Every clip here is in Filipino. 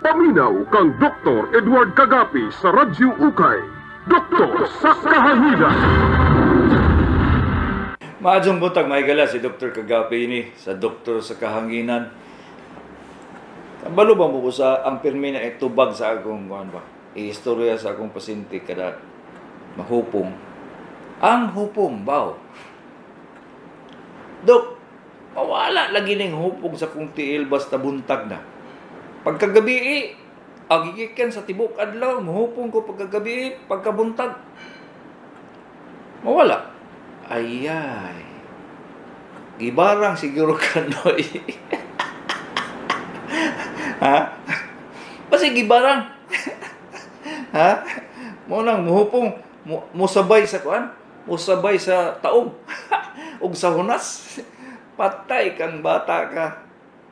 Paminaw kang Dr. Edward Kagapi sa Radyo Ukay. Doktor sa Kahanginan. Maadjong buntag maigala si Dr. Kagapi ini sa Doktor sa Kahanginan. Kabalo ba mo ko sa ang pirmi na itubag sa akong kuan ba? Istorya sa akong pasyente kada mahupong. Ang hupong baw. Dok, mawala lagi ning hupong sa kong tiil basta buntag na. Pagkagabi agigikan sa tibok adlaw, mahupong ko pagkagabi, pagkabuntag. Mawala. Ayay. Gibarang siguro kanoy. Ha? Basi gibarang. Ha? Mo nang muhupong musabay sa kuan, musabay sa taog ug sa hunas. Patay kang bata ka.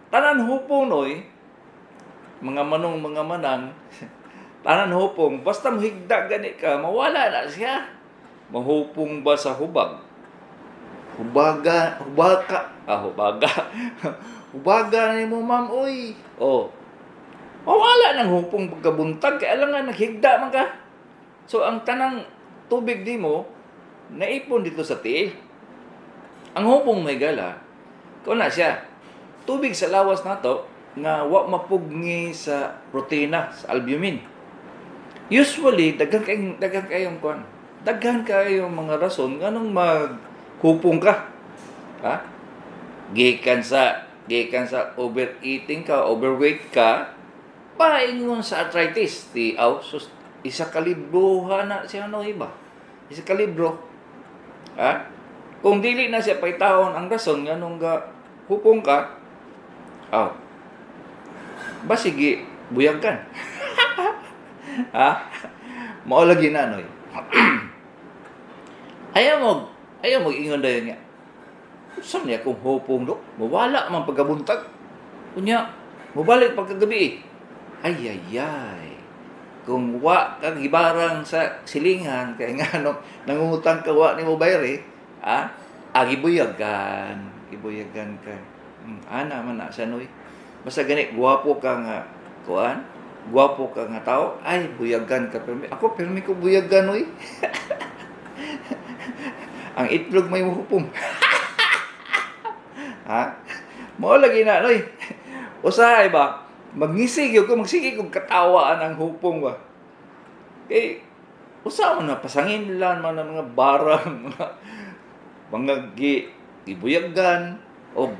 Tanan hupong noy, mga manong mga manang, tanan hupong basta mohigda gani ka, mawala na siya. Mahupong ba sa hubag? Hubaga. Hubaga ni mo, ma'am, oy. Oh. Mawala ng hupong pagkabuntag, kaya lang nga naghigda man ka. So, ang tanang tubig di mo, naipon dito sa tiil. Ang hupong may gala, kung na siya, tubig sa lawas na to, nga wa mapugni sa protina, sa albumin. Usually, daghan kayong kuan. Daghan kayong mga rason nganong maghupong ka. Ha? Gikan sa overeating ka, overweight ka, paingon sa arthritis. Sus, isa kalibrohan na siya no iba. Isa kalibro. Ha? Kung dili na siya paitahon ang rason nganong hupong ka, basigi buyag kan. Ha? Mao lagi na noy. Ayaw mo ingon dayon nga. Saan niya kung hupong do? Mawala man pagkabuntag. Kunya, mabalik pagkagabi. Ay. Kung wa kang gibarang sa silingan, kaya nga nangungutang ka wa ni mo bayri, gibuyagan ka. Ana man na siya noy. Basta gani, guwapo ka nga, guwapo ka nga tao, ay, buyagan ka. Ako, permi ko buyagan, oy. Ang itlog may hupong. Ha? Mao lagi na, oy. Usahay ba? Magsigig ko katawaan ang hupong ba? Eh, usahay mo na, pasangin lang man ang mga barang, mga gibuyagan, o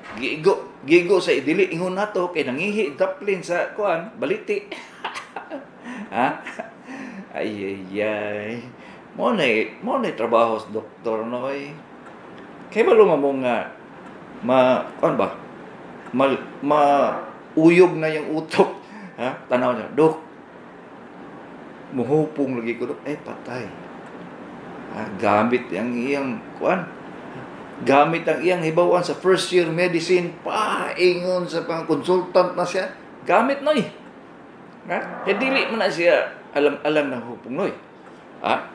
gigo sa idili ingon nato kay nangihi daplin sa kuan baliti. Ha? Ay. Mo na trabaho sa doktor noy. Kay balo mo nga kuan ba? Uyog na yung utok. Ha? Tanaw niya, dok. Muhupong lagi ko dok. Patay. Gamit yang iyang kuan. Gamit ang iyang hibawan sa first year medicine, paingon sa pang consultant na siya. Gamit noy. Ha? Kaya dili mo na siya alam ng hupong noy. Ha?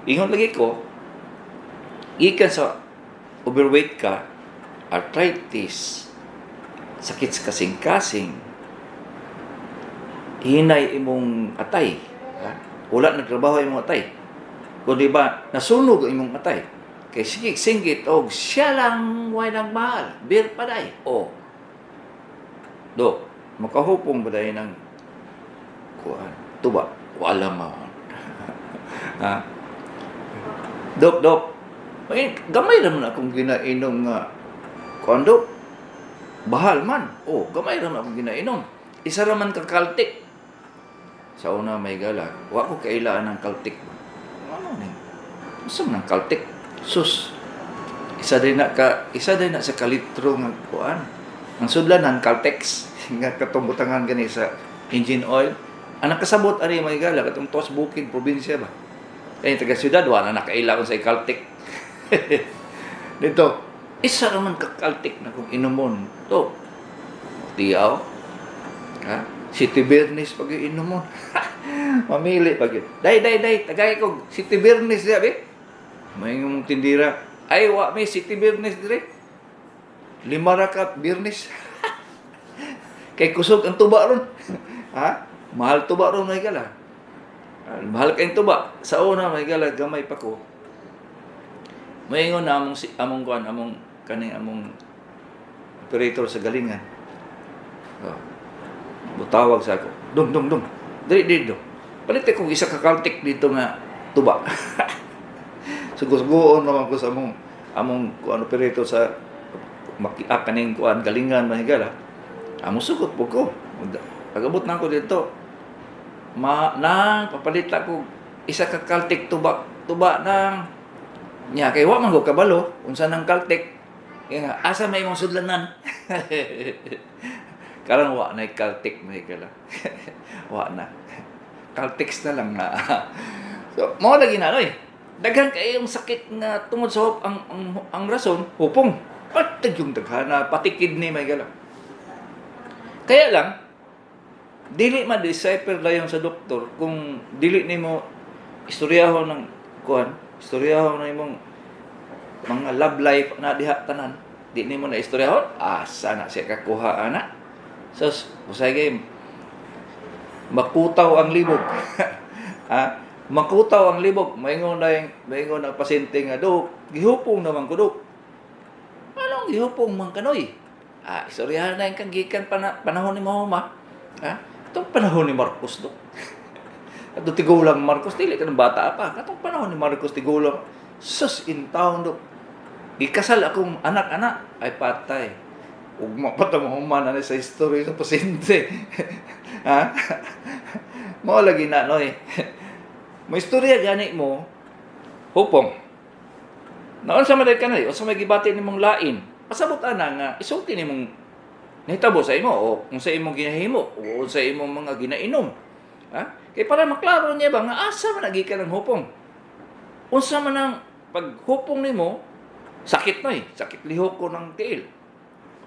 Ingon lagi ko, ikan sa overweight ka, arthritis, sakit sa kasing-kasing, hinay imong atay. Ha? Wala nagtrabaho imong atay. Kung di ba, nasunog imong atay. Kay sige, singgit, siya lang walang mahal. Bir pa day. Dok, makahupong ba day ng kuhan? Tuba, wala mahal. Ha? Dok, gamay naman akong ginainom nga kuhan, dok. Bahal man. Gamay naman akong ginainom. Isa raman ka kaltik. Sa una may gala, wa ko kailaan ng kaltik. Ano ni? Masam ng kaltik. Sus, isa din na sa kalitro nga kuan. Ang sudlanan Caltex nga katong butangan gani sa engine oil. Ang nakasabot ari may gala katong Tuas Bukid probinsya ba. Kay taga syudad wala na kailangan sa Caltex. Dito, isa raman ka Caltex na kung inumon. To. Tiyaw. Ha? City Bernis pag inumon. Mamili pag yun. Day, tagay ko City Bernis diya be. May yung tindira, may City Bernis dire. 5 ra ka Bernis. Kay kusog ang tuba ron. Ha? Mahal tuba ron may gala. Mahal kayong tuba. Sa una may gala gamay pa ko. Moingon na among kuan, among kaning among operator sa galingan. Oh. Butawag sa ako. Dong. Dili dong. Palit ko isa ka kaltik dito nga tuba. Sugo-sugoon naman ko sa among kuan operator sa kaning kuan galingan mahigala. Amo sugot po ko. Pag-abot na ako dito. Papalit ako isa ka kaltik tuba nang nya kay wa man ko kabalo unsa nang kaltik. Kaya asa may imong sudlanan. Karang wa na kaltik mahigala. Wa na. Caltex na lang na. So, mao lagi na daghan kay yung sakit nga tungod sa ang rason hupong. Patag yung daghana patikid ni may gala. Kaya lang dili ma-decipher dayon sa doktor kung dili nimo istoryahon ng kuan, istoryahon na imong mga love life na diha tanan. Di nimo na istoryahon, asa na siya kakuha ana. So, usay game makutaw ang libog. Ha? Makutaw ang libog. Maingon ang pasyente nga, Dok, gihupong naman ko, Dok. Anong gihupong man kanoy? Istoryahan na yung kagikan panahon ni Mahoma. Ha? Itong panahon ni Marcos, Dok. At tigulang Marcos, dili ka ng bata pa. Itong panahon ni Marcos, tigulang. Sus, in town, Dok. Ikasal akong anak-anak. Ay, patay. Ugma pa Mahoma na sa history sa pasyente. Ha? Mo lagi na May istorya gani mo hupong. Naon sa maday kanay o sa may gibati nimong lain. Pasabot ana nga isulti nimong nahitabo sa imo o kung sa imong ginahimo o sa imong mga ginainom. Ha? Kay para maklaro niya ba nga asa man nagikan ang hupong. Unsa man ang paghupong nimo sakit sakit lihok ko ng tiil.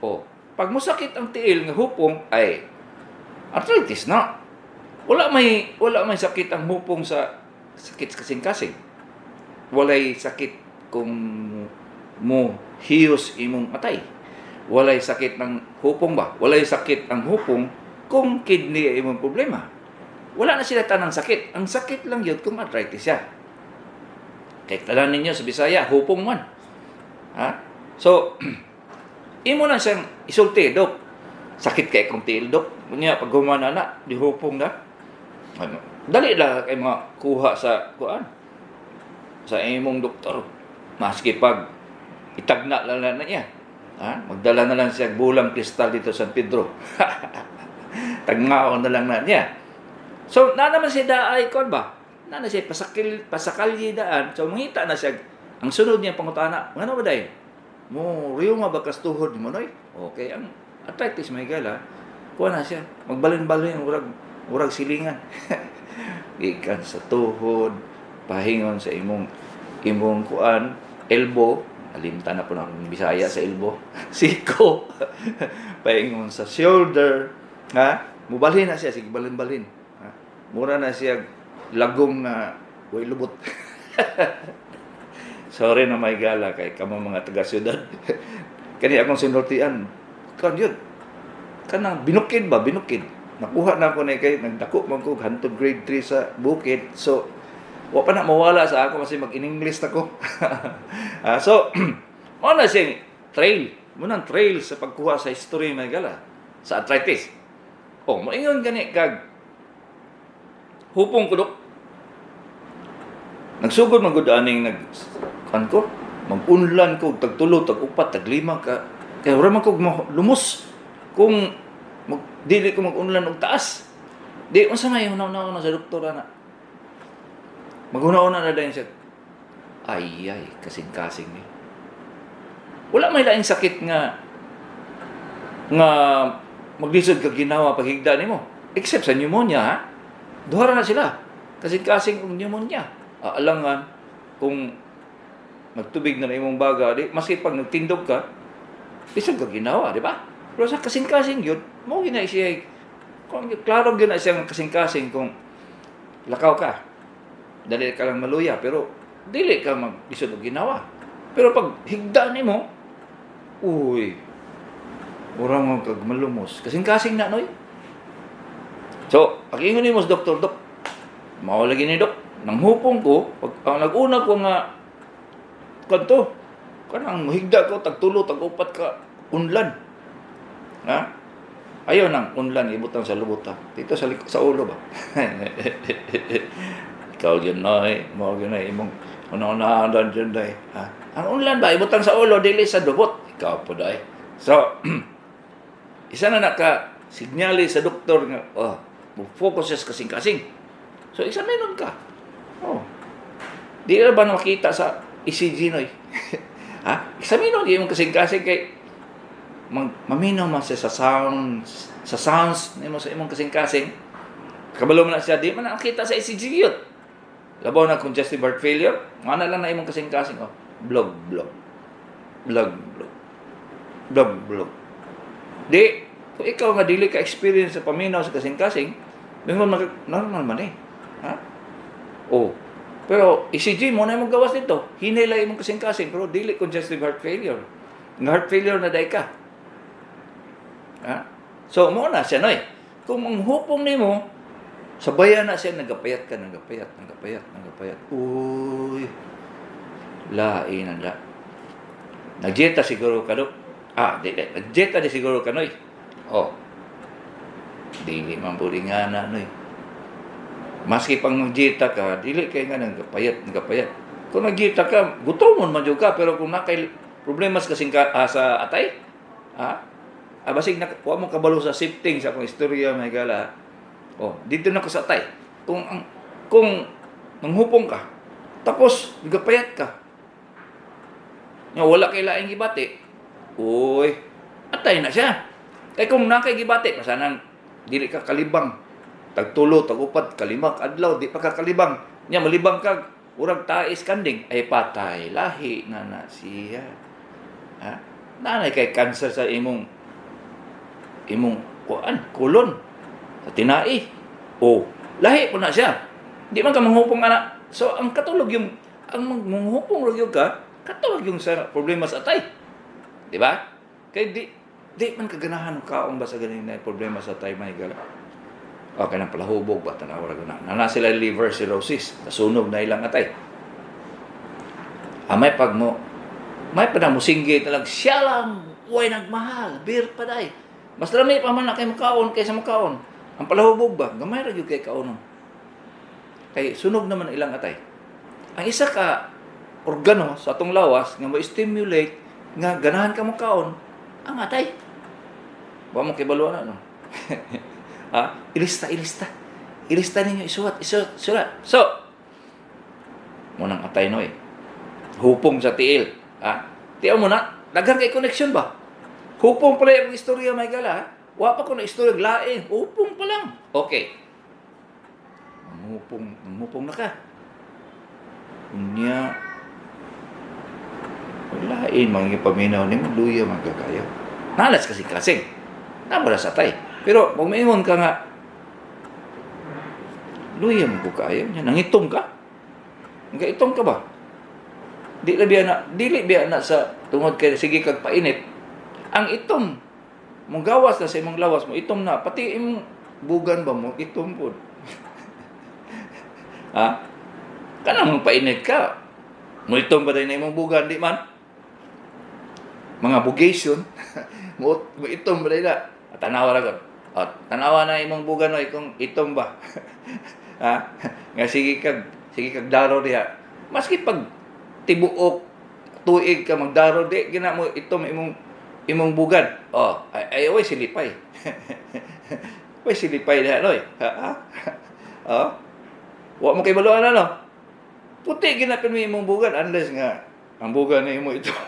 O pag mo sakit ang tiil nga hupong ay arthritis na. Wala may sakit ang hupong sa sakit kasing-kasing. Walay sakit kung mo hiyos imong matay. Walay sakit ng hupong ba? Walay sakit ang hupong kung kidney ay imong problema. Wala na sila tanang sakit. Ang sakit lang yun kung arthritis siya. Kaya talan ninyo sa Bisaya, hupong man. Ha? So, imo na siyang isulti, Dok. Sakit kay kong tiil, Dok. Niya pag humana na, di hupong na. Dali lang kay mga kuha sa sa imong doktor. Maski pag itagna lang na niya. Ha? Magdala na lang siya bulang kristal dito sa San Pedro. Tagngao na lang na niya. So, naman siya daay kon ba? Na siya pasakalye daan. So, mangita na siya. Ang sunod niya pangutana, ngano ba day? Mo riyo nga bakas tuhod mo noy? Okay, ang arthritis may gala. Kuha na siya. Magbalin-balin urag silingan. Ikan sa tuhod, pahingon sa imong kuan, elbow, alimta na po ng Bisaya sa elbow. Siko. Pahingon sa shoulder, ha? Mubalhin na siya, sige balin-balin. Ha? Mura na siya lagong na way lubot. Sorry na may gala kay kamo mga taga-syudad. Kani akong sinultian. Kan yun. Kanang binukid. Nakuha na ako kay nagdako man ko hantod grade 3 sa bukid. So wa pa na mawala sa ako kasi mag-in-English ako. So mo na siyang trail. Munang trail sa pagkuha sa history may gala sa arthritis. Moingon gani kag hupong kudok. Nagsugod man gud aning mag-unlan ko tagtulo tag-upat tag-lima ka kay ora man ko lumos kung dili ko mag-unlan og taas. Di unsa may hunaw-hunaw na sa doktor ana. Maghunaw na dayon siya. Ay, kasing-kasing ni. Wala may laing sakit nga maglisod ka ginawa paghigda nimo. Except sa pneumonia, ha? Duhara na sila. Kasing-kasing og pneumonia. Alangan kung nagtubig na imong baga, di maski pag nagtindog ka, lisod ka ginawa, di ba? Pero sa kasing-kasing yun, mo gina siya, kung klaro gina siya kasing-kasing kung lakaw ka, dali ka lang maluya, pero dili ka mag-lisod og ginawa. Pero pag higda nimo, uy, mura mo kag malumos. Kasing-kasing na, noy. So, pag-ingon ni mo sa doktor, Dok, mao lagi ni Dok, nang hupong ko, pag ang nag-una ko nga, kanto, kanang mahigda ko, tagtulo, tag-upat ka, unlan. Ha? Ayaw nang unlan, ibutang sa lubot ha. Dito sa ulo ba? Ikaw yun na mo yun na, imong una-unahan dyan na ha? Ang unlan ba, ibutang sa ulo, dili sa lubot. Ikaw po dahil. So, isa na naka-signali sa doktor nga, focus sa kasing-kasing. So, examine ka. Oh. Di na ba nakita sa ECG noy? Ha? Examine yung kasing-kasing kay maminaw man siya sa sounds nimo sa imong kasing-kasing. Kabalo man na siya, di man nakita sa ECG yun. Labaw na congestive heart failure, mana lang na imong kasing-kasing. Oh. Blog. Di, kung ikaw nga dili ka experience sa paminaw sa kasing-kasing, normal man eh. Ha? Oh. Pero ECG mo na imong gawas dito. Hinila imong kasing-kasing pero dili congestive heart failure. Nga heart failure na day ka. Ha? So mo na siya noy. Kung manghupong nimo, sabayan na siya nagapayat. Uy. Lain na. Nagjeta siguro ka, Dok. Nagjeta di siguro ka noy. Oh. Dili man pudi nga na noy. Maski pang nagjeta ka, dili kay nga nagapayat. Kung nagjeta ka, gutomon man jud ka, pero kung nakay problema kasing sa atay, basig na wa mo kabalo sa shifting sa akong istorya may gala. Oh, dito na ko sa atay. Kung manghupong ka, tapos nagapayat ka. Nga wala kay laing gibati. Uy, atay na siya. Kay kung nakay gibati, masanang dili ka kalibang. Tagtulo, tagupat, kalimak, adlaw, di pa ka kalibang. Nya malibang ka, urag tais kanding, ay patay, lahi na siya. Ha? Nanay kay cancer sa imong kulon, sa tinai. Oh, lahi po na siya. Di man ka manghupong anak. So, ang manghupong yung ka, katulog yung sa problema sa atay. Di ba? Kaya di man kaganahan ng kaong ba sa ganun na problema sa atay, may gala. Okay na palahubog ba? Tanawa na sila liver cirrhosis. Nasunog na ilang atay. May pag mo singgit na lang, siya lang, huwag nagmahal, beer pa day. Mas dami pa man na kayo makaon kaysa makaon. Ang palahubog ba? Gamay rin yung kay kaonon. Kaya sunog naman ilang atay. Ang isa ka organo sa atong lawas nga mo-stimulate nga ganahan ka makaon, ang atay. Huwag mo kibaluan ano. Ilista ninyo, isulat. So, munang atay no hupong sa tiil. Tiyaw mo na, daghang kay connection ba? Hupong pala yung istorya may gala. Wa pa ko na istorya lain. Hupong pa lang. Okay. Hupong na ka. Unya, lain, mga paminaw ni mo, luya magkakaya. Nalas kasing. Nabara sa tay. Pero, kung maingon ka nga, luya mo ko kaya niya. Nangitom ka? Nangitom ka ba? Dili biya na sa tungod kay sige kag painit. Ang itom, mong gawas na sa imong lawas mo, itom na. Pati imong bugan ba mo, itom po. Kanang mong painit ka. Mo itom ba tayo na imong bugan, di man? Mga bugation. mo itom ba tayo na? Tanawa na ko. Tanawa na imong bugan no kung itom ba. Nga sige kag daro diha. Maski pag tibuok tuig ka magdaro di gina mo itom imong bugan. Ay silipay. Way silipay diha noy. Wa mo kay baluan ano. Puti ginapin mo imong bugan unless nga ang bugan na imo itom.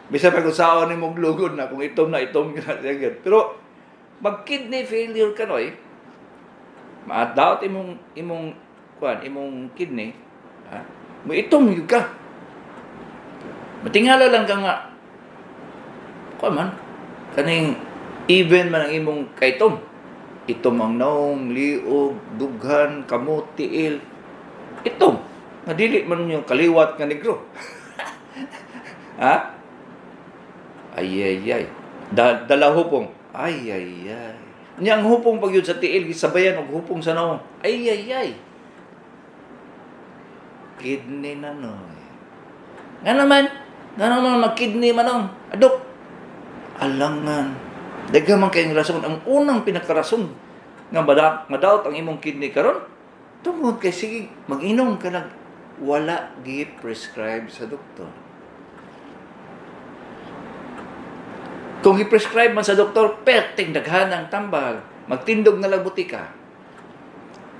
Bisa pa kung saan ni mong lugod na, kung itom na ginagad. Pero, mag-kidney failure ka noy, ma-doubt imong kidney, mo itom yun ka. Matingala lang ka nga, kaning even man ang imong kaitom. Itom ang naong, liog, dughan, kamot, tiil. Itom. Nadili man yung kaliwat nga negro. Ay. Dalaho pong. Ay. Nya ang hupong pag yun sa tiil, sabayan og hupong sa naong. Ay. Kidney na no. Nga naman mag-kidney manong. Adok. Alangan. Daga man kayong rason. Ang unang pinakarason nga madaot ang imong kidney karon. Tungod kay sige, mag-inom ka lang. Wala gi-prescribe sa doktor. Kung i-prescribe man sa doktor, perting daghan ang tambal. Magtindog na lang butika.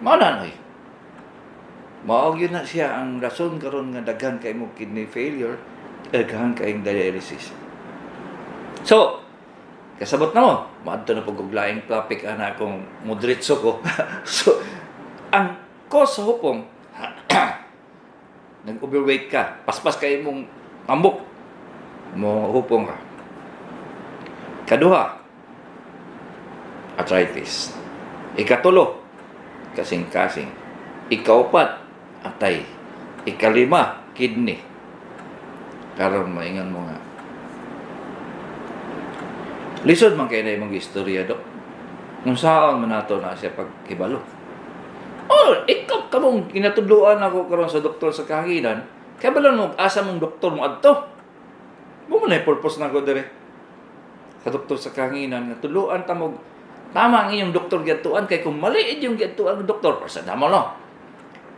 Mao na noy. Mao gyud na siya ang rason karon nga daghan kay mo kidney failure, daghan kay dialysis. So, kasabot na mo, maadto na pag laing topic ana akong moderitso ko. So, ang cause sa hupong nag-overweight ka, paspas kay mong tambok, mo hupong ka. Kaduha, arthritis. Ikatulo, kasing-kasing. Ikaupat, atay. Ikalima, kidney. Karon maingan mo nga. Lisod man kayo na imong istorya, Dok. Kung saan man nato na siya pagkibalo. Oh, ikaw kamong kinatudloan ako karon sa doktor sa kahanginan. Kaya balon mo, asa mong doktor mo adto? Mo na purpose na ko dire. Sa doktor sa kahanginan, nga tuluan tamog tama ang inyong doktor gatuan kay kung mali yung gatuan ng doktor, sa damo no.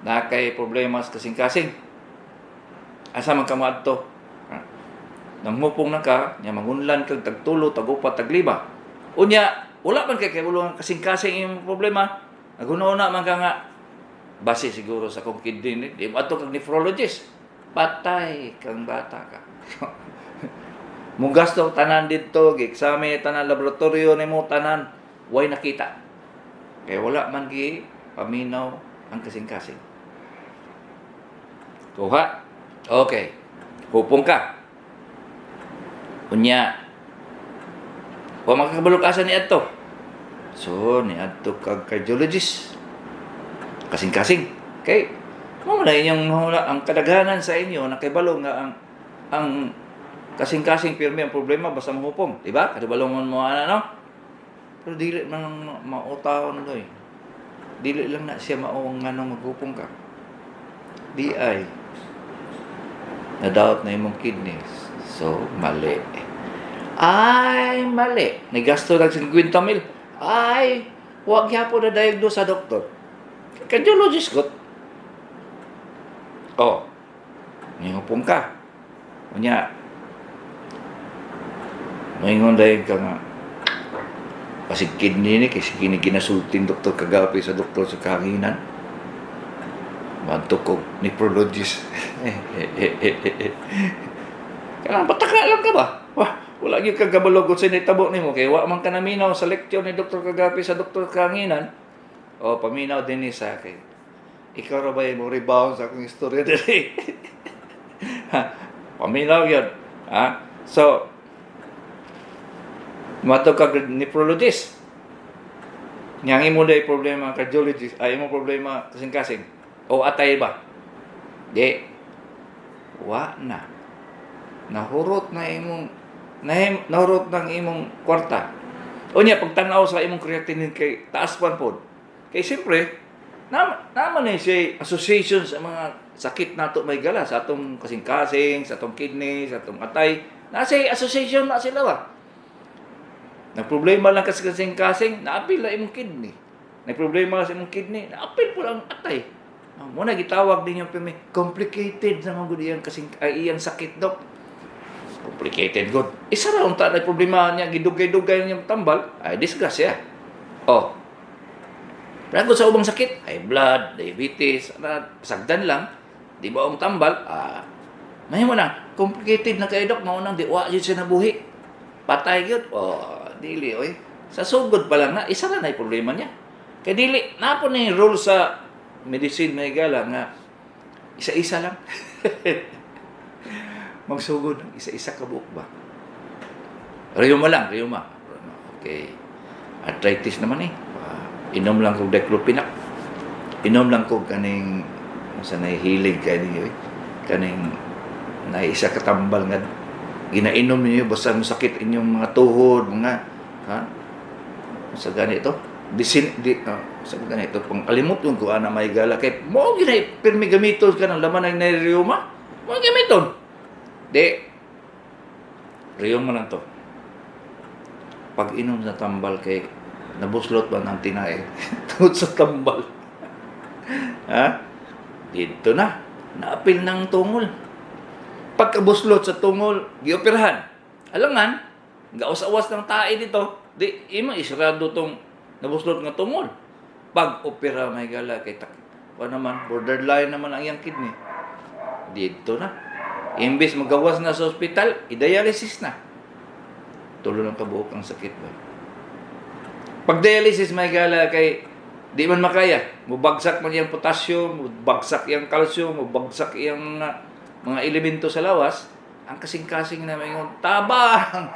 Na kay problema sa kasing-kasing. Asa man ka maadto? Nangmupong na ka, nya mangunlan kag tagtulo, tagupat, taglima. Unya, wala man kay ulong kasing-kasing yung problema. Naguna-una man ka nga base siguro sa kong kidney, di mo ato kag nephrologist. Patay kang bata ka. Mong gasto tanan dito, gi-examine tanan laboratorio nimo tanan, way nakita. Kaya wala man gi paminaw ang kasing-kasing. Tuha. Okay. Hupong ka. Unya. Wa makakabalok-asa ni adto. So, ni adto kag cardiologist. Kasing-kasing. Okay. Mo na inyong ang kadaghanan sa inyo nakibalo nga ang kasing-kasing pirmi ang problema basta mahupong, di ba? Kadabalongon mo no? Pero dili man mautaon doy. Dili lang na siya maong nganong maghupong ka. Di ay na-doubt na imong kidneys. So, mali. Ay, mali. Nagasto lang 50 mil. Ay, huwag yapo na diagnose sa doktor. Cardiologist ko. Oh, ngihupong ka. Unya, maingon dahil ka nga pasig kidney ni kasi ginasultin doktor kagapi sa doktor sa kahanginan. Mantok ko nephrologist. Kailangan pataka lang ka ba? Wah, wala gyud kag kabalog sa nitabo nimo kay wa man ka naminaw sa lecture ni doktor kagapi sa doktor kahanginan. O paminaw din ni sa akin. Ikaw ra ba yung rebound sa akong istorya dili? Paminaw yun. Ha? So, mato ka nephrologist. Nyangi mo dahil problema cardiologist. Ay mo problema kasing-kasing. O atay ba? Di. Wa na. Nahurot na imong nahurot ng imong kwarta. O niya, pagtanaw sa imong creatinine kay taas pan po. Kay siyempre, naman na siya association sa mga sakit nato may gala. Sa atong kasing-kasing, sa atong kidney, sa atong atay. Nasa association na sila ba? Nagproblema lang kasi kasing-kasing, naapil na imong kidney. Nagproblema sa imong kidney, naapil po lang atay. Muna gitawag din yung pimi, complicated sa mga iyang kasing iyang sakit, Dok. Complicated good. Isa ra unta na problema niya gidugay-dugay niyang tambal, ay disgrasya. Oh. Pero sa ubang sakit, ay blood, diabetes, sagdan lang, di ba ang tambal, may mo na, complicated na kayo, Dok, maunang di wa yun siya nabuhi. Patay yun, dili, oy. Sa sugod pa lang na, isa na yung problema niya. Kaya dili, na po na yung rule sa medicine na igala nga, isa-isa lang. Magsugod, isa-isa ka buok ba? Rheuma lang, rheuma. Okay. Arthritis naman eh. Inom lang kong diclofenac. Inom lang kong kaning, sa nahihilig kaning, kaning, naisa katambal nga, ginainom niyo basta sakit inyong mga tuhod, mga sa ganito sa ganito pangkalimot yung kuha na may gala kay mo ginay pirmi gamiton ka ng laman ng reuma mo gamiton di reuma lang to pag inom sa tambal kay nabuslot ba ng tinae tungod sa tambal ha dito na naapil ng tungol pagkabuslot sa tungol gioperahan alangan gawas-awas ng tae dito di imo isarado tong nabuslot nga tungol. Pag opera may gala kay tak. Naman borderline naman ang iyang kidney. Dito na. Imbes magawas na sa ospital, i-dialysis na. Tulo ng kabuok ang sakit ba. Pag dialysis may gala kay di man makaya, mubagsak man yung potassium, mubagsak yung calcium, mubagsak yung mga elemento sa lawas, ang kasing-kasing na may tabang.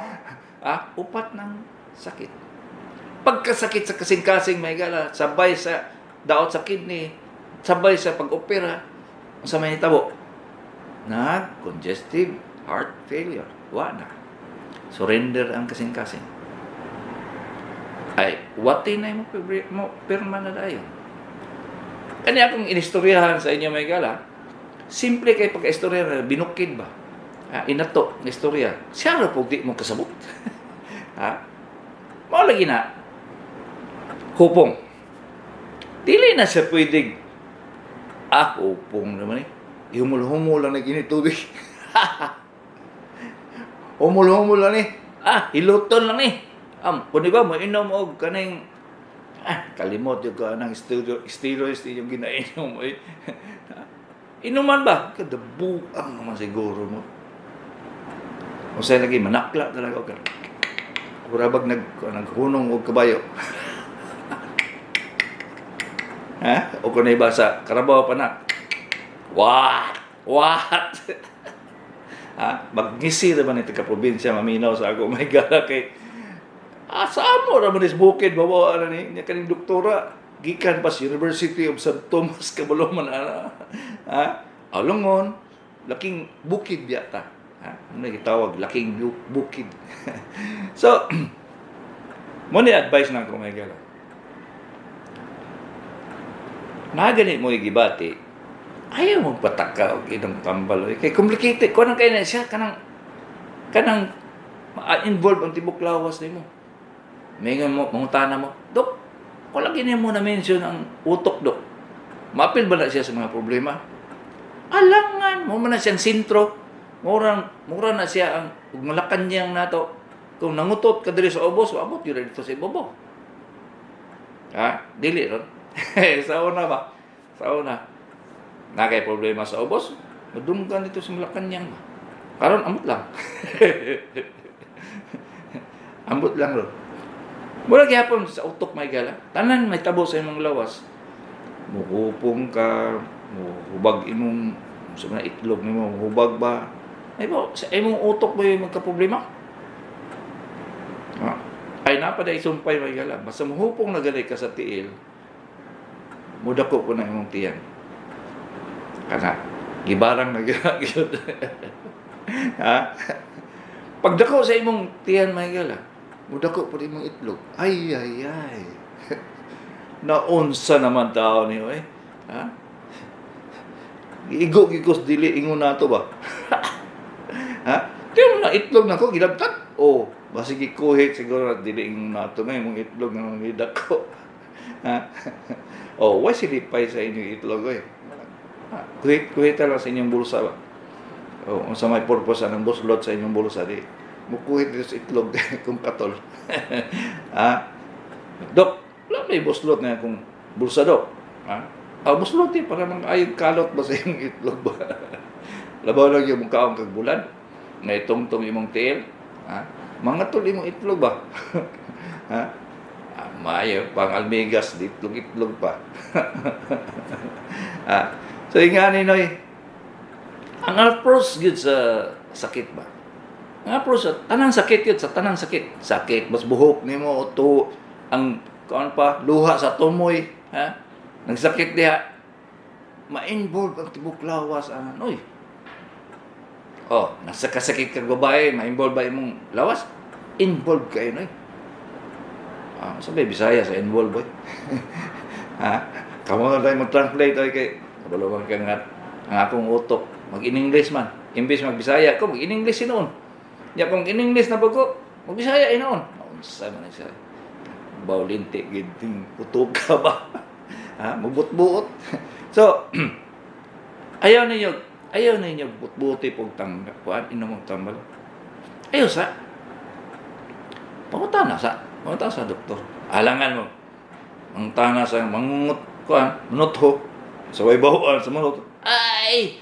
Upat ng sakit. Pagkasakit sa kasing-kasing may gala, sabay sa daot sa kidney, sabay sa pag-opera, sa may tabo, congestive heart failure. Wala. Surrender ang kasing-kasing. Ay, wati na mo pirma na dayon. Kanya akong inistoryahan sa inyo may gala, simple kay pagka-istorya, binukid ba? Inato ng istorya. Siya na po di mo kasabot. Mga lagi na, hupong. Dili na siya pwedeng, hupong naman eh. Humul-humul lang na ginitubig. Humul-humul lang eh. Hiluton lang eh. Kung di ba, mainom o kaning, kalimot yung ka ng steroids yung ginainom mo eh. Inuman ba? Kadabuang naman siguro mo. Kung sa'yo lagi, manakla talaga ka. Kurabag naghunong o kabayo. O kung na iba sa Carabao pa na. What? Magnisi naman ito ka-probinsya, maminaw sa ako. My God, kay saan mo naman is bukid, bawa na niya kaning doktora. Gikan pa sa University of St. Thomas, Kabaloman. Alongon, laking bukid yata. Ano gitawag? Laking bukid. So, muna advice na ako, my God. Nagani mo igibati, ayaw mong pataka o inong tambal. Kaya complicated. Kung anong kayo na siya, kanang involve ang tibok lawas ni mo. May nga mo, mangutana mo, Dok, kung lagi niya mo na-mention ang utok, Dok. Mapil ba na siya sa mga problema? Alangan, mo na siyang sintro. Mura na siya ang malakan niyang nato. Kung nangutot ka diri sa ubos, abot yun dito sa ibabaw. Dili ron. Sa una ba? Sa una. Nakay problema sa ubos, madunggan dito sa Malacanang ba? Karon ambot lang. Ambot lang ron. Mura gyapon sa utok may gala. Tanan may tabo sa imong lawas. Muhupong ka, muhubag imong sa mga itlog nimo, muhubag ba? Ay ba, sa imong utok ba yung magka-problema? Ay napaday sumpay may gala. Basta muhupong na ganay ka sa tiil, mudako ko na imong tiyan. Kana, gibarang na gyud. Pagdako sa imong tiyan may gala, mudako po imong itlog. Ay. Naunsa naman tao niyo eh. Igos dili ingon nato ba? Tiyo na itlog nako gilabtat. Basig ikuhit siguro dili ingon nato may imong itlog nga midako. Why silipay sa inyong itlog eh? Kuhit lang sa inyong bulsa ba? Sa may purpose ng buslot sa inyong bulsa di. Mukuhit dito sa itlog kung katol. Dok, wala may buslot na kung bulsa, Dok. Buslot eh, para mga ayong kalot ba sa inyong itlog ba? Labaw lang yung mukhaong kagbulan. May tungtong imong tiil. Mga tol imong itlog ba? Mayo, pang almigas, itlog pa. So, yung nga Noy, ang approach yun sa sakit ba? Ang approach, tanang sakit yun, sa tanang sakit. Sakit, mas buhok ni mo, ang, luha sa tumoy, nagsakit diha, ma-involve ang tibok lawas, Noy. Nasa kasakit kang babae, ma-involve ba imong lawas? Involve kayo, Noy. Sabi, Bisaya sa involve, boy. Ha? Kamu na tayo mag-translate, oy, kay kabalawan ka nga, ang akong utok, mag-in-English man. Imbis mag-Bisaya ko, mag-in-English noon. Ya, kung in-English na bago, mag-Bisaya noon. Naunsa man siya. Baulinti, ginting, putok ka ba? Ha? Magbut-buot. So, ayaw ninyo but-buti pong tangga. Kuan, inomong tambal. Ayaw sa. Pangutan sa doktor. Alangan mo. Ang tana sa mangungot, kuan, manutho. Sa way bahuan, sa manutho. Ay!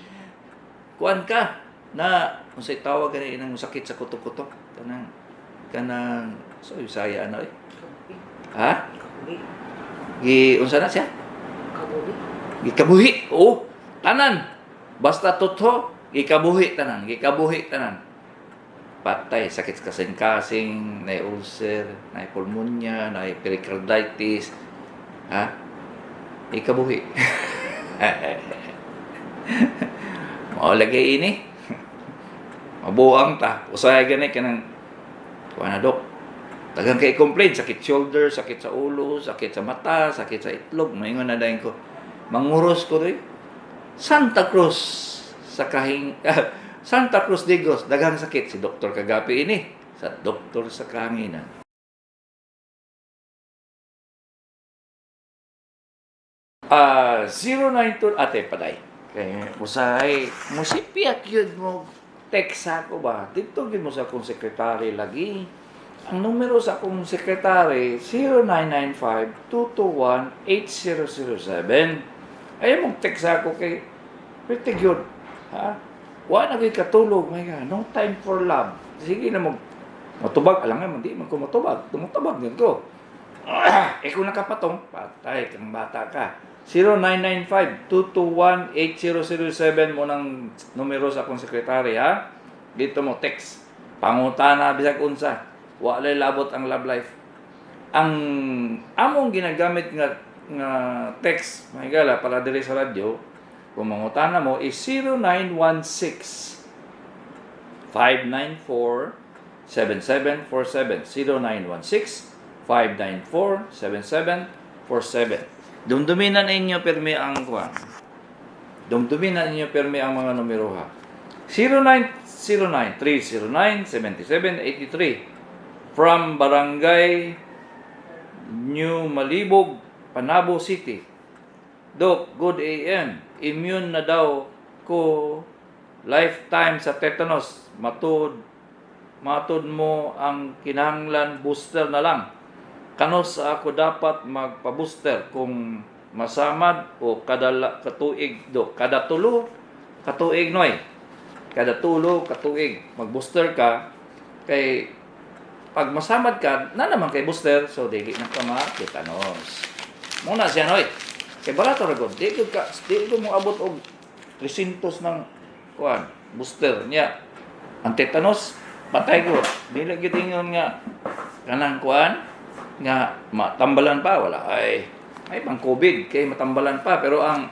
Kuan ka, na, kung sa'y tawag ka na inang sakit sa kuto-kuto. Kanang, so, Bisaya, ano eh? Ha? Unsa na siya? Gikabuhi. Oo. Tanan. Basta totoo, gikabuhi tanan. Patay, sakit kasing-kasing, na ulcer, na pulmonya, na pericarditis. Ha? Ikabuhi. Maulagay ini. Mabuang ta. Usay gani kanang kuana dok. Tagang kay complain, sakit shoulder, sakit sa ulo, sakit sa mata, sakit sa itlog. Maingon na dayon ko. Manguros ko rin. Santa Cruz sa Santa Cruz Digos, daghang sakit si Dr. Kagapi ini sa doktor sa kahanginan. 092 ate paday. Kay usay musipyak yun mo text ako ba? Dito gyud mo sa akong sekretary lagi. Ang numero sa akong sekretary 0995-221-8007. Ayaw mong text ako kay pretty good. Ha? Wala na kayo katulog. My God, no time for love. Sige na matubag. Alam nga, hindi man ko matubag. Tumutubag din ko. Kung nakapatong, patay kang bata ka. 0995-221-8007 mo ng numero sa akong sekretary, ha? Dito mo text. Pangutana, bisag unsa. Wala labot ang love life. Ang among ginagamit nga text, my God, para diri sa radyo, kung mangutana mo is 0916-594-7747. 0916-594-7747. Dumduminan ninyo permi ang kuwan. Dumduminan ninyo permi ang mga numero ha. 0909-309-7783 from Barangay New Malibog, Panabo City. Dok, good AM. Immune na daw ko lifetime sa tetanus. Matod mo ang kinahanglan booster na lang. Kanos ako dapat magpa-booster kung masamad o katuig do? Kada tulo katuig noy. Kada tulo katuig mag-booster ka kay pag masamad ka na naman kay booster so dili na ka ma-tetanus. Muna siya noy. Kay barato ra gud, di ko mo abot og 300 ng kuan, booster niya. Ang tetanus, patay ko. Dili gyud ingon nga kanang kuan nga matambalan pa wala ay pang COVID kay matambalan pa pero ang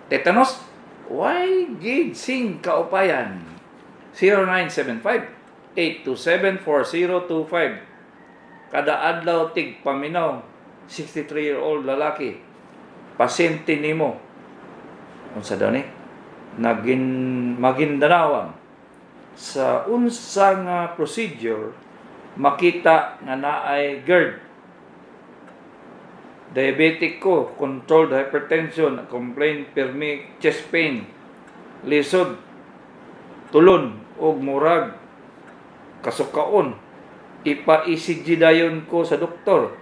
tetanus why gid sing kaupayan. 0975-827-4025 kada adlaw tig paminaw 63-year-old lalaki pasyente nimo unsa daw ni magindanawang sa unsa nga procedure makita nga naay GERD diabetic ko controlled hypertension complaint permi chest pain lisod tulon og murag kasukaon ipa-ECG dayon ko sa doktor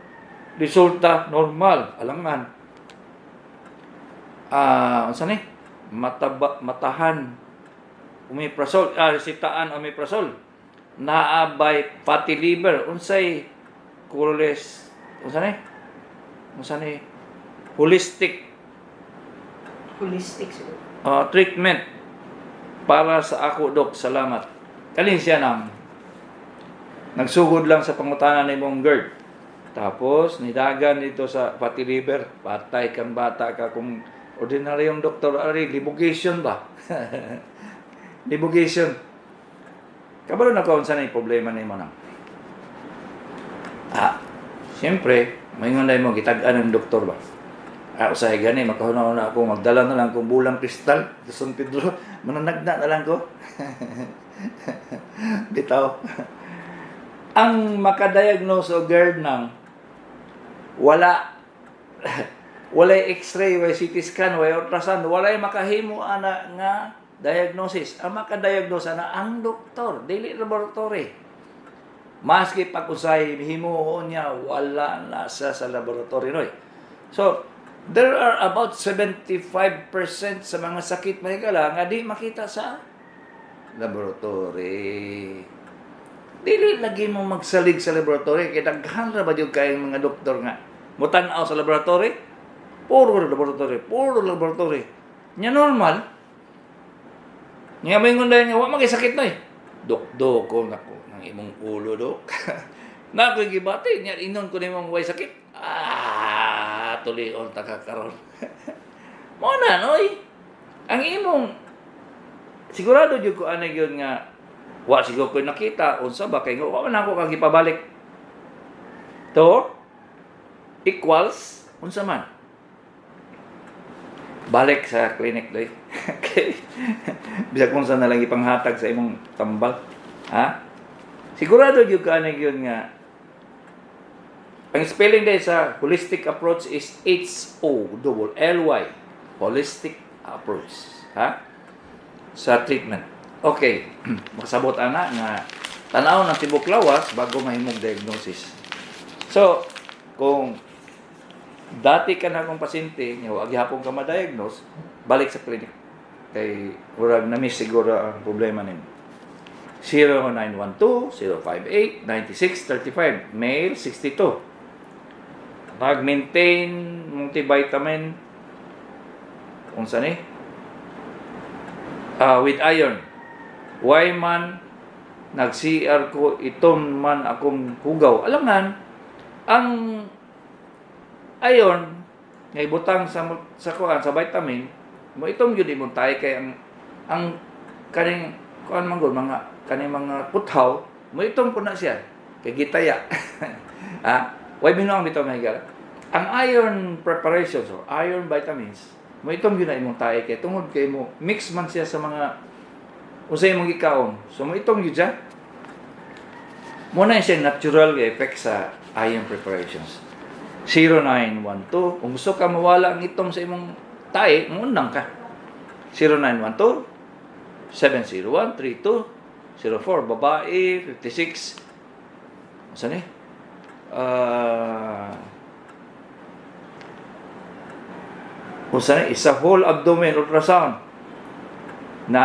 resulta normal alangan unsa ni matahan omeprazole resitaan omeprazole naabay fatty liver unsay unsa ni holistic treatment para sa ako dok salamat kalin siya nang nagsugod lang sa pangutanan ni mong GERD tapos nidagan dito sa fatty liver patay kang bata ka kung ordinaryong doktor ari libogation ba libogation kabalo na kaunsa na problema nimo nang Siyempre, may ngunday mo, gitag-an ng doktor ba? Usahay gani, makahuna-una ako, magdala na lang kong bulang kristal, San Pedro, mananagna na lang ko. Bitaw. Ang makadiagnose o GERD ng walay x-ray, walay CT scan, walay ultrasound, walay makahimo ana nga diagnosis. Ang makadiagnose na ang doktor, dili laboratory. Maski pag-usay himuon niya, wala na sa laboratory noy. So, there are about 75% sa mga sakit mahigala nga di makita sa laboratory. Dili lagi mo magsalig sa laboratory kay daghan ra ba jud kay mga doktor nga mutan-aw sa laboratory. Puro laboratory. Nya normal. Nya may ngunday nga wa magisakit noy. Dok ko nako nang imong ulo dok. Nako gibati nya inon ko nimong way sakit. Tulion takakaroon. Mo na noy. Ang imong sigurado jud ko ana gyud nga wa siguro ko nakita unsa ba kay wa man ako kag ipabalik. To equals unsa man. Balik sa clinic doy. Okay. Bisag kung saan na lang ipanghatag sa imong tambal. Ha? Sigurado jud ka ana gyud nga ang spelling day sa holistic approach is HOLLY. Holistic approach. Ha? Sa treatment. Okay. Makasabot ana nga tanaw ng tibok lawas bago mahimong diagnosis. So, kung dati ka na akong pasyente, wag hapon ka ma-diagnose, balik sa clinic. Kay urag na miss siguro ang problema nimo. 0912-058-9635. Male, 62. Mag-maintain multivitamin unsa ni? With iron. Why man nag-CR ko iton man akong hugaw. Alangan ang iron nga ibutang sa kuan sa vitamin mo itom gyud imong tay kay ang kaning kuan man gud mga kaning mga puthaw mo itom po na siya kay gitaya. Why binuang bitaw mahigal? Ang iron preparations or iron vitamins, mo itom yun na imong tae kay tungod kay mo mix man siya sa mga usay mong ikaon. So mo itom yun siya. Mo na siya natural effect sa iron preparations. 0912 kung gusto ka mawala ang itom sa imong tae, munang ka. 0912 701-3204 babae 56 saan eh? Isa whole abdomen ultrasound na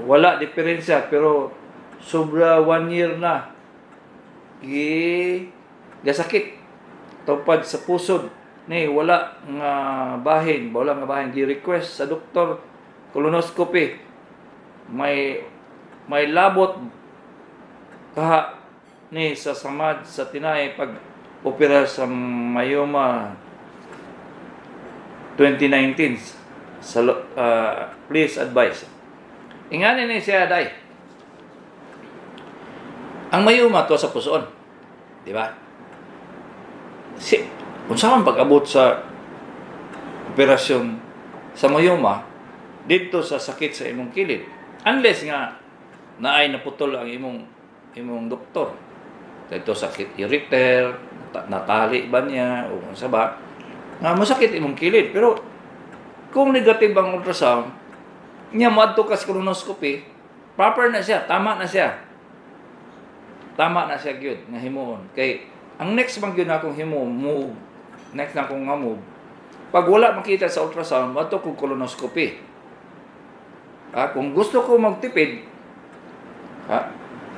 wala diferensya pero sobra 1 year na gasakit tupad sa pusod ni wala nga bahin di request sa doktor colonoscopy may labot kaha ni sa samad sa tinay pag opera sa myoma 2019 sa please advise ingani ni siya day ang myoma to sa puson di ba kung saan pag-abot sa operasyon sa myoma dito sa sakit sa imong kilid unless nga naay naputol ang imong doktor dito sakit ureter natali ba niya o sa ba nga masakit imong kilid pero kung negative ang ultrasound niya moadto ka sa colonoscopy proper na siya tama na siya gyud nga himuon kay ang next man gyud akong move next na akong nga move pag wala makita sa ultrasound moadto ko colonoscopy kung gusto ko magtipid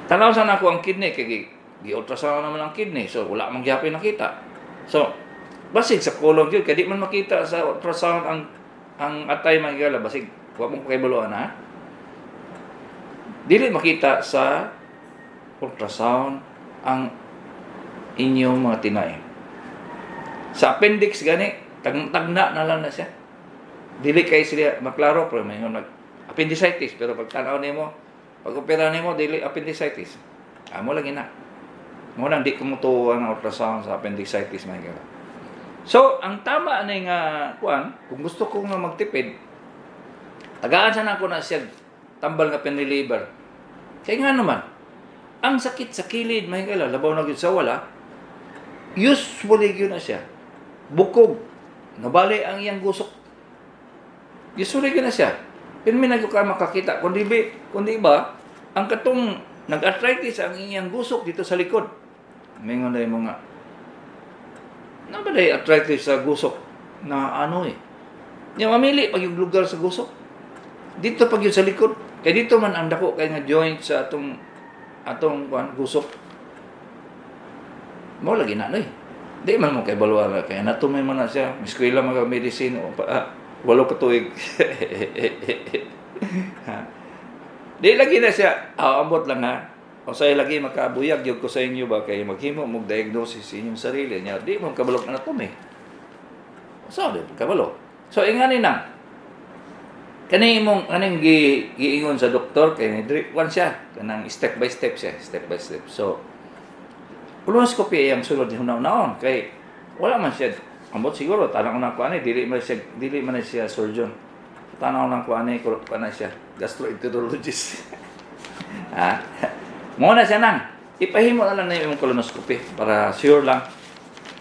tanaw sa nako ang kidney kay gi-ultrasound naman ang kidney so wala man gyapon nakita so basig sa colon gyud kay di man makita sa ultrasound ang atay mahigala basig wa mong pakibuluan dili makita sa ultrasound ang inyong mga tinay sa appendix gani tagna na lang na siya dili kay sila maklaro pero may appendicitis pero pag tanaw nimo pag opera nimo dili appendicitis amo lang ina Muna di kumutuwa ng ultrasound sa appendicitis mga kaya. So, ang tama na nga kuan, kung gusto ko nga magtipid, tagaan sa na ako na siya tambal nga peniliver. Kaya nga naman, ang sakit sa kilid, may kala, labaw na gyud sa wala, usually yun na siya. Bukog, nabali ang iyang gusok. Usually yun na siya. Pero may ka makakita, kundi ba, ang katong nag-arthritis ang iyang gusok dito sa likod. May nga na yung mga, nabalay arthritis sa gusok na ano eh. Yung mamili pag yung lugar sa gusok. Dito pag yung sa likod. Kaya dito man ang dako kaya nga joint sa atong gusok. Mo lagi na eh. Di man mo kay balwa kaya natumay man na siya. Eskwela mga medicine o walo ka tuig. Di lagi na siya. Ambot lang ha. O sa'yo lagi makabuyag yung ko sa inyo ba kaya maghimo mong diagnosis inyong sarili niya. Di mo kabalok na natumi. So, di kabalo. So, ingani na. Kaning giingon sa doktor kay one siya. Kanang step by step siya. Step by step. So, colonoscopy ang sulod ni hunaw-naon. Kay, wala man siya. Ambot siguro, tanang ko ng kuanay. Dili man na siya surgeon. Tanang ko ng kuanay siya. Gastroenterologist. Ha? Muna siya nang. Ipahimo na lang na yung colonoscopy para sure lang.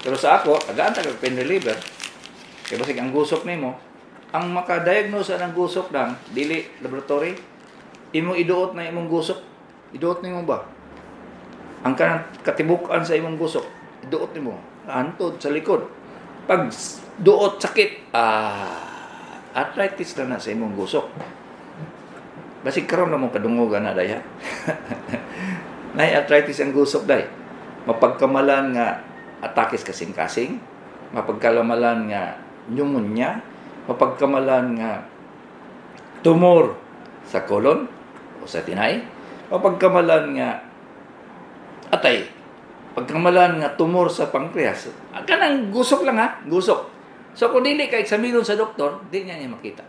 Pero sa ako, tagaan-tagang pain reliever. Kaya basig ang gusok nimo, ang makadiagnose ng gusok lang, dili laboratory, imo iduot na imong gusok. Iduot nimo ba? Ang katibukan sa imong gusok, iduot nimo. Antod sa likod. Pag duot sakit, arthritis na sa imong gusok. Basig karon na mo kadungogan na daya. Nay arthritis ang gusok day. Mapagkamalan nga atakis kasing-kasing, mapagkamalan nga pneumonia, mapagkamalan nga tumor sa colon o sa tinay, mapagkamalan nga atay, pagkamalan nga tumor sa pancreas. Kanang gusok lang ha, gusok. So kung dili ka eksaminon sa doktor, di niya makita.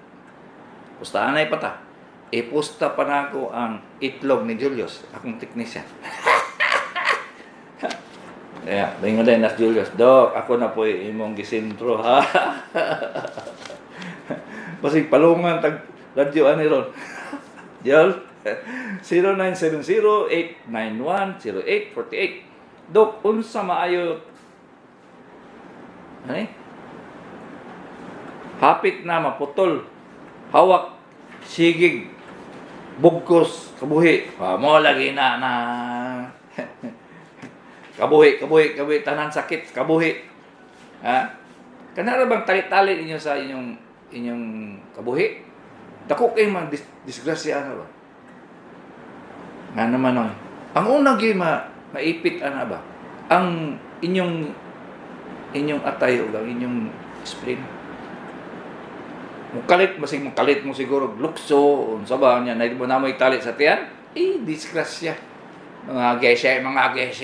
Pustahan na ipata. Ipusta pa na ako ang itlog ni Julius, akong technician. Kaya, bingon din na Julius, Dok, ako na po imong gisintro, ha? Basig palungan, radyo ani ron. Jol, 0970-891-0848. Dok, unsa maayo, hapit na maputol, hawak, sigig, bugkos, kabuhi. Mo lagi na kabuhi, tanan sakit, kabuhi. Ha? Kanara bang tali-tali ninyo sa inyong kabuhi? Dako kay disgrasya ba? Nga naman oy. Ang unang maipit ana ba? Ang inyong atay o inyong spleen. Mukalit mo siguro lukso unsa ba niya na mo italit sa tiyan disgrasya mga gese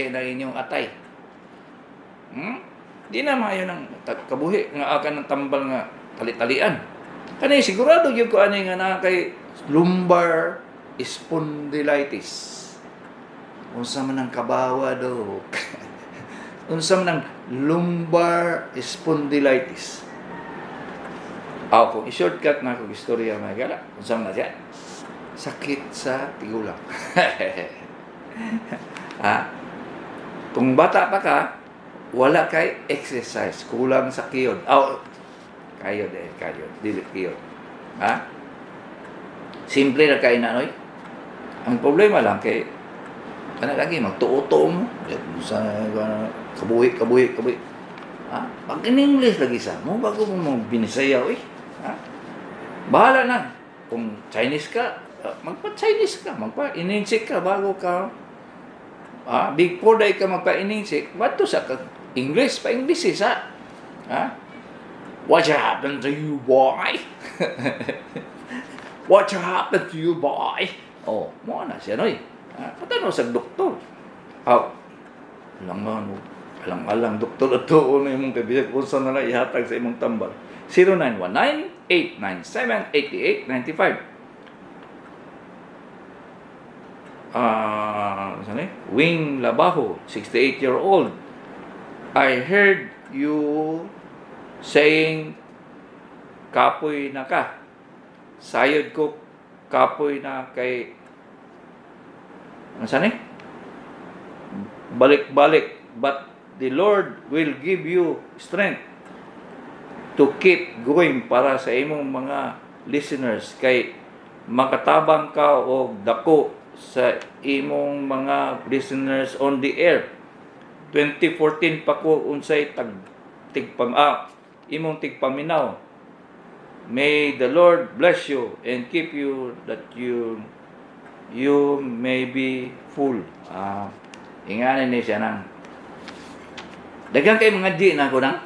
na inyong atay di na maayo ng kabuhi nga akan ng tambal nga tali-talian kani sigurado gyud ko ani nga na kay lumbar spondylitis unsa man ang kabawa do unsa man ang lumbar spondylitis. Kung i-shortcut na akong istorya mga gala, kung saan na siya, sakit sa tigulang. Kung bata pa ka, wala kay exercise, kulang sa kiyod. Kayod, dili kiyod. Simple na kain na, ang problema lang kay, lagi, magtuo-tuo mo. Sa kabuhi. Pag in-English lagi sa mo, bago mo binisayaw bahala na. Kung Chinese ka, magpa-Chinese ka, magpa-ininsik ka bago ka big four day ka magpa-ininsik, bato sa English, pa-English isa. What happened to you, boy? What happened to you, boy? Mo na siya, noy. Patano sa doktor. Alang doktor at tuon na imong kabisag kung saan na ihatag sa imong tambal. 0919-897-8895. Wing Labajo, 68-year-old. I heard you saying kapoy na ka. Sayod ko kapoy na kay balik-balik, but the Lord will give you strength to keep going para sa imong mga listeners, kay makatabang ka o dako sa imong mga listeners on the air. 2014 pa ko unsay imong tigpaminaw. May the Lord bless you and keep you, that you may be full. Inganin ni siya nang dagang kay mga di na ko nang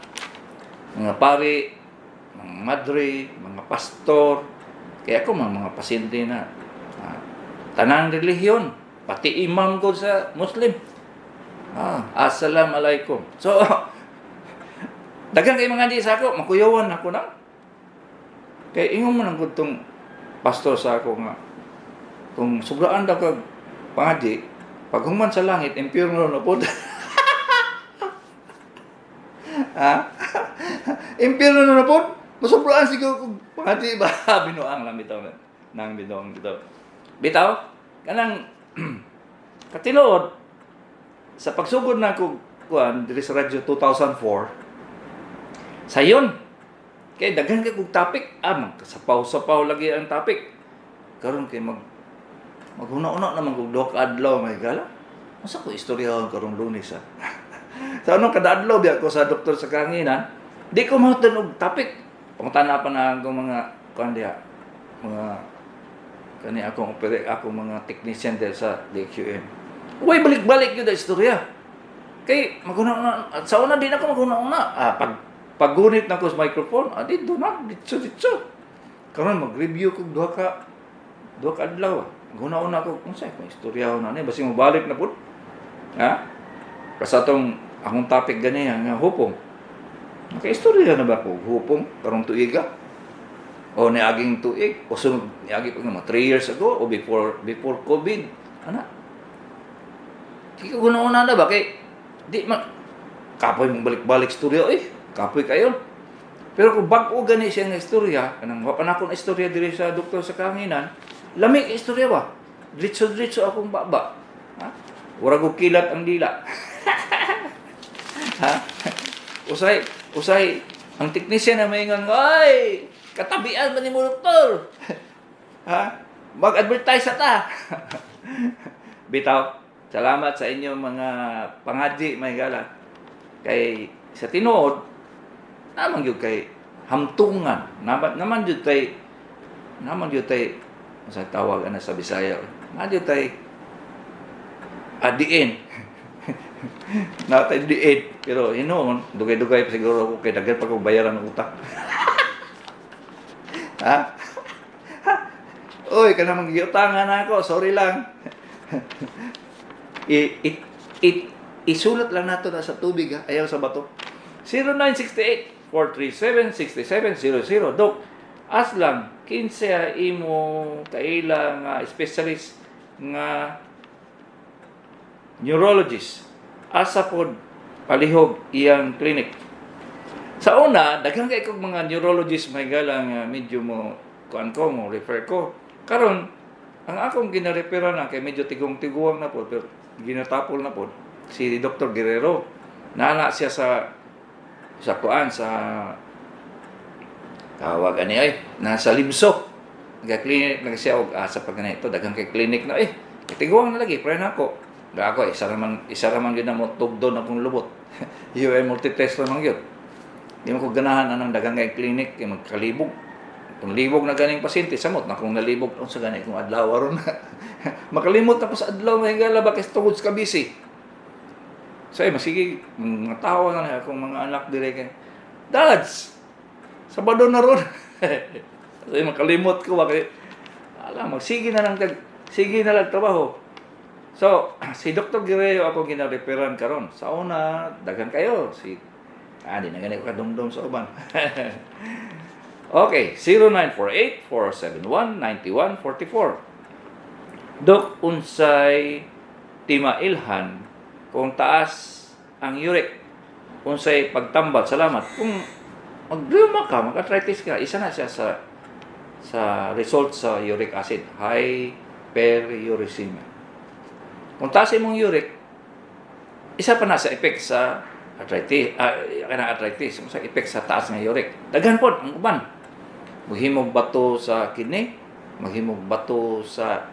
mga pari, mga madre, mga pastor, kaya ako mga pasyente na tanang relihiyon, pati imam ko sa Muslim. Assalamualaikum. So, dagang kay mga di sa ako, makuyawan ako na. Kaya ingon mo nang itong pastor sa ako nga, kung sobraan daw kag pangadi, pag human sa langit, impyerno na po. Impyerno na po? Masobraan siguro kung pangadi ba? Binuang lang bitaw. Nang bitaw. Bitaw, kanang katinood, sa pagsugod na ko diri sa radyo 2004, sayon, kay daghan kay kog topic, sapaw lagi ang topic. Karon kay maghuna-una naman kog duha ka adlaw may gala. Unsa ko istorya karong Lunes sa anong kada adlaw biya ko sa doktor sa kanginan, di ko mahutdan og topic. Pangutana pa na akong mga kandiya, mga kani akong mga technician der sa DQM. Uy, balik-balik yun na istorya. Kay maghuna-una, sa una din ako maghuna-una. Paggunit na ko sa microphone, dito na, ditso. Karon mag-review ko duha ka adlaw. Guna-una ko, kung istorya ko na basi mo balik na po. Kasi akong topic gani, nga hupong. Naka-istorya na ba ko, hupong, karong tuiga? O niaging tuig? O sunod, niagi pa nga 3 years ago? O before COVID? Kaya guna-una na ba? Kay, kapoy mong balik-balik istorya, kapoy kayo. Pero kung bago gani siya ng istorya, kanang wapan ako na istorya diri sa doktor sa kanginan, lamig istorya ba? Diretso akong baba. Wala ko kilat ang dila. Usay, ang teknisyan na may ngang, ay, katabian ba ni mo doktor? Mag-advertise sa ta. Bitaw, salamat sa inyong mga pangadji, may gala. Kay, sa tinuod, naman yun kay hamtungan. Naman yun tay, sa tawag na sa Bisaya, naman yun tay, adiin. Natay diin. Pero hinoon, dugay-dugay pa siguro ako kay dagan pa kong bayaran ng utang. Oy, ka na mag-iutangan ako, sorry lang. Isulat lang nato na sa tubig, ayaw sa bato. 0968-437-6700. Dok, aslang, kinsa imo kaila nga specialist nga neurologist. Asa pod palihog iyang clinic. Sa una, daghang kay kog mga neurologist may galang medyo mo refer ko. Karon, ang akong ginareferan na kay medyo tigong-tiguang na po, pero ginatapol na po si Dr. Guerrero. Nana siya sa tawag nasa Limso. Nagka-clinic na siya sa pagganito, daghang kay clinic na tiguang na lagi, pre na ako. Ako isa raman yun na mo tugdo na kong lubot. Yung multitest naman yun. Hindi mo ko ganahan anang dagang kay clinic, kay magkalibog. Kung libog na ganing pasyente, samot na kung nalibog sa ganay kung adlaw aron na. Makalimot na po sa adlaw, mahingala ba kasi tungod sa kabisi. So masige, mga tao na akong mga anak dire kay Dads, Sabado na ron. So makalimot ko, sige na lang trabaho. So, si Dr. Guerrero ako ginareferan karon. Sa una, daghan kayo. Di na ganito kadumdum sa uban. Okay, 0948-471-9144. Dok, unsay timailhan kung taas ang uric, unsay pagtambal, salamat. Kung mag-rheuma ka, mag-arthritis ka, isa na siya sa result sa uric acid, hyperuricemia. Kung taas imong uric, isa pa na sa effect sa arthritis, sa effect sa taas ng uric. Daghan po ang uban. Maghimog bato sa kidney, maghimog bato sa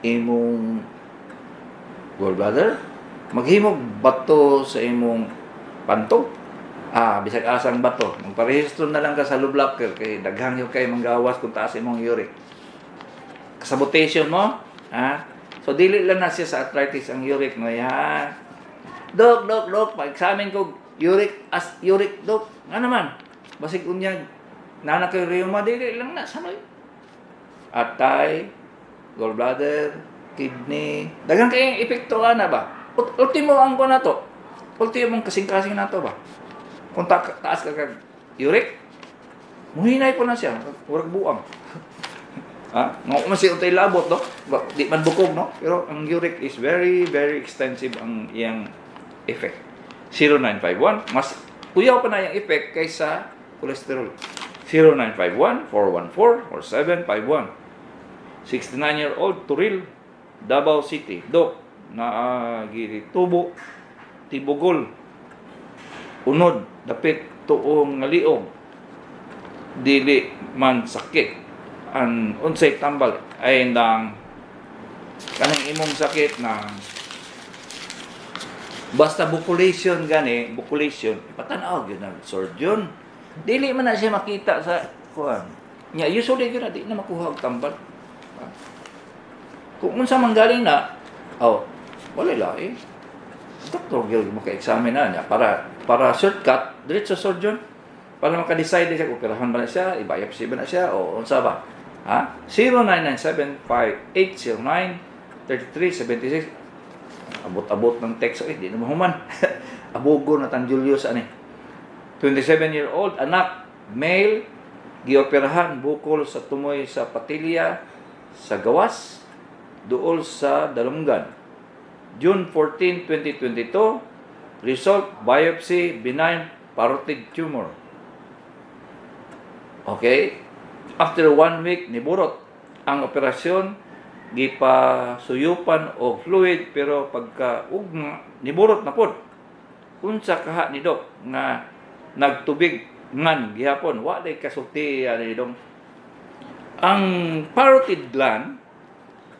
imong gallbladder, maghimog bato sa imong pantog. Bisag asang bato. Magparehistro na lang ka sa low blocker kay daghang yung kay manggawas kung taas imong uric. Kasabotation mo, so dili lang na siya sa arthritis ang uric mo. Dok, pa-examine ko uric, dok. Nga naman, basig unyag, nana kay rheuma, dili lang na, sanoy. Atay, gallbladder, kidney, daghang kayong epekto na ba? Ultimo ang ko na to. Ultimo mong kasing-kasing na to ba? Kung taas ka uric, muhinay po na siya, urag buang. Nga man siya utay labot, no? Di man bukog, no? Pero ang uric is very, very extensive ang iyang effect. 0951, mas kuyaw pa na yung effect kaysa cholesterol. 0951-414 or 751. 69-year-old Turil, Davao City. Dok, tubo, tibugol, unod, dapit, tuong ngaliog, dili man sakit. Ang unsay tambal ay nang kanang imong sakit na basta bukulation gani, ipatanaw gyud ang surgeon. Dili man na siya makita sa kuan. Nya usually gyud di na makuha og tambal. Kung unsa man galing na, wala lahi. Doktor gyud maka-examine na niya para shortcut diretso sa surgeon para maka-decide siya kung operahan ba na siya, i-biopsy ba na siya o unsa ba. 0997-5809-3376. Abot-abot ng text. Di naman human. Abogo na tan Julius. 27-year-old anak, male, gioperahan, bukol sa tumoy sa patilya, sa gawas, duol sa dalunggan. June 14, 2022, result, biopsy, benign parotid tumor. Okay? After 1 week, niburot ang operasyon, gipasuyupan og fluid, pero pagka ugma, niburot na pod. Unsa kaha ni Dok nga nagtubig ngan gihapon, walay kasulti ni Dok. Ang parotid gland,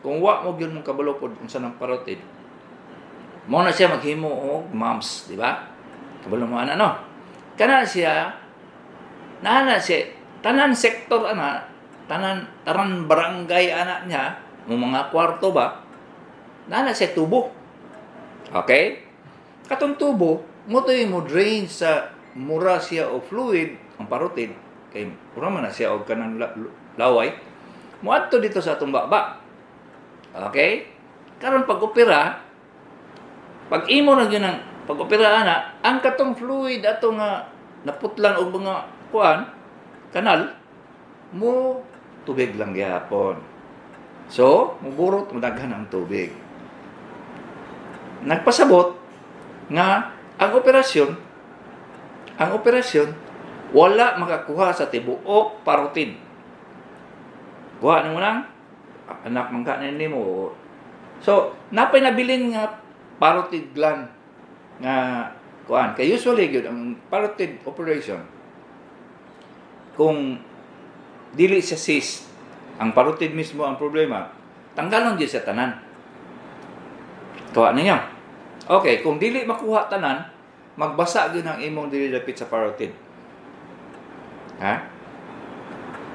kung wa mo gyud mong kabalo pod unsa nang parotid, mo na siya maghimo og mumps, di ba? Kabalo mo no? Kana siya tanan sektor tanan barangay niya, mo mga kwarto ba, siya tubo. Okay? Katong tubo, mo drain sa mura siya o fluid, ang parotid, kay mura man na siya og kanang laway, mo adto dito sa atong baba. Okay? Karon pag-opera, pag imo na gyud ang pag-opera ang katong fluid ato nga naputlan og mga kanal mo tubig lang gyapon. So, muburot daghan ang tubig. Nagpasabot nga ang operasyon wala makakuha sa tibuok parotid. Kuha nimo lang anak mangka nimo. So, napay nabilin nga parotid gland nga kay usually gyud ang parotid operation kung dili sa cyst, ang parotid mismo ang problema, tanggalon gyud sa tanan. Kuha ninyo. Okay, kung dili makuha tanan, magbasa gyud ang imong dili dapit sa parotid.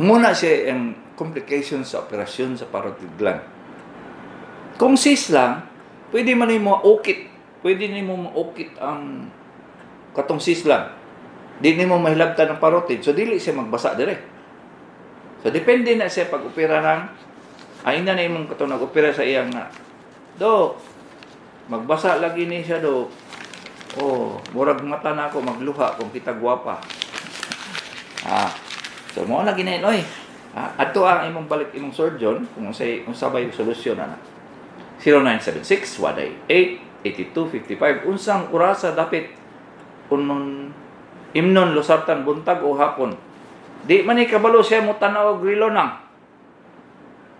Muna siya ang complications sa operasyon sa parotid gland. Kung cyst lang, pwede man nimo maukit. Pwede nimo maukit ang katong cyst lang. Di nimo mahilabtan ng parotid, so dili siya magbasa dire. So depende na siya pag-opera ng ina na imong katong nag-opera sa iyang Dok, magbasa lagi ni siya, Dok. Murag mata na ako magluha kung kita gwapa. So mo lagi na oy. Adto ang imong balik imong surgeon kung sabay solusyon 0976-188-8255. Unsang orasa dapit unon imnon losartan buntag o hapon. Di man ni kabalo siya mo tanaw og relo nang.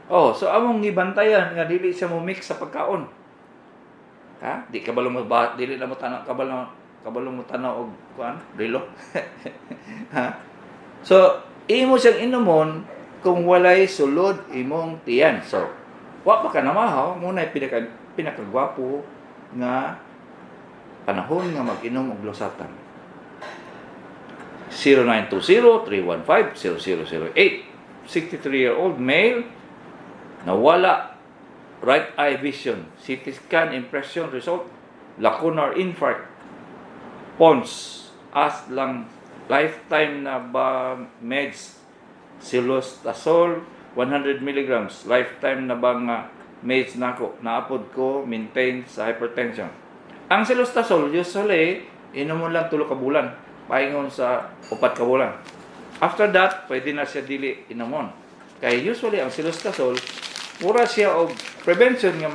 Oh, so among gibantayan nga dili siya mo mix sa pagkaon. Ha? Di kabalo mo ba dili na mo tanaw kabalo mo tanaw og kuan relo. Ha? So imo siyang inumon kung walay sulod imong tiyan. So wa pa ka namahaw muna pinakagwapo nga panahon nga mag-inom og losartan. 0920-315-0008. 63-year-old male nawala right eye vision, CT scan impression result, lacunar infarct, PONS, as lang lifetime na ba meds, silostazol 100 mg, lifetime na ba nga meds nako, naapod ko maintain sa hypertension. Ang silostazol usually inom mo lang 3 ka bulan, paingon sa 4 ka bulan. After that, pwede na siya dili inomon. Kaya usually ang silostazol mura siya og prevention nga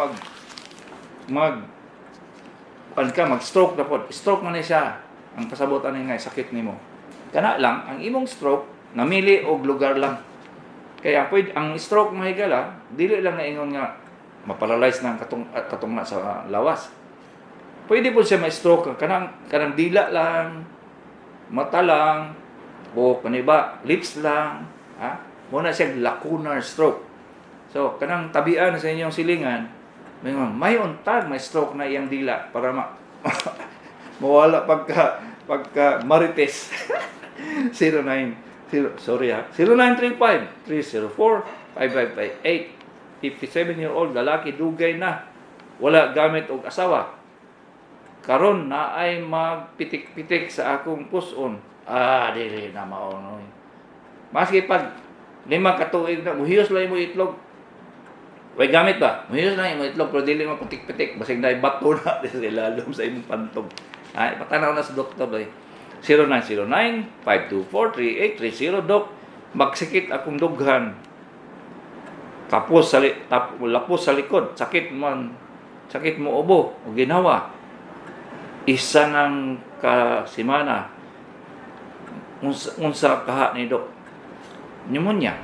mag-stroke na pod. Stroke man siya ang kasabutan nga sakit nimo. Kana lang ang imong stroke namili og lugar lang. Kaya pwede ang stroke mahigala dili lang na ingon nga maparalyze na ang katungna sa lawas. Pwede po siya ma-stroke kanang dila lang, mata lang, o kaniba lips lang, ha? Muna siya lacunar stroke. So kanang tabian sa inyong silingan, may untag, may stroke na iyang dila para mawala pagka marites. 0935-304-5558. 57-year-old lalaki dugay na wala gamit og asawa. Karon na ay magpitik-pitik sa akong puson. Dili na maonoy. Maski pag 5 ka tuig na muhiyos lang mo itlog. Way gamit ba? Muhiyos lang mo itlog pero dili mo pitik-pitik basig na bato na sa ilalom sa imong pantog. Ay patanaw na sa doktor bay. 0909-524-3830. Dok, magsikit akong dughan. Lapos sa likod, sakit mo ubo o ginawa. Isa ng kasimana. Unsa kaha ni Dok? Pneumonia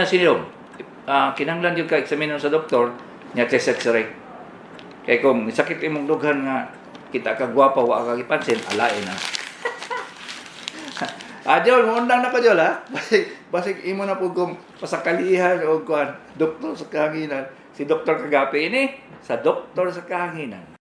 si Dok. Kinanglan yung ka-examine sa doktor, niya chest x-ray. Kaya kung sakit imong dughan nga, kita ka gwapa, wa ka gipansin, alain na. Jol, muundang na ko, Jol, ha? Basig imo na po kung pasakalihan o kuhan, doktor sa kahanginan. Si Dr. Kagapi ini, sa doktor sa kahanginan.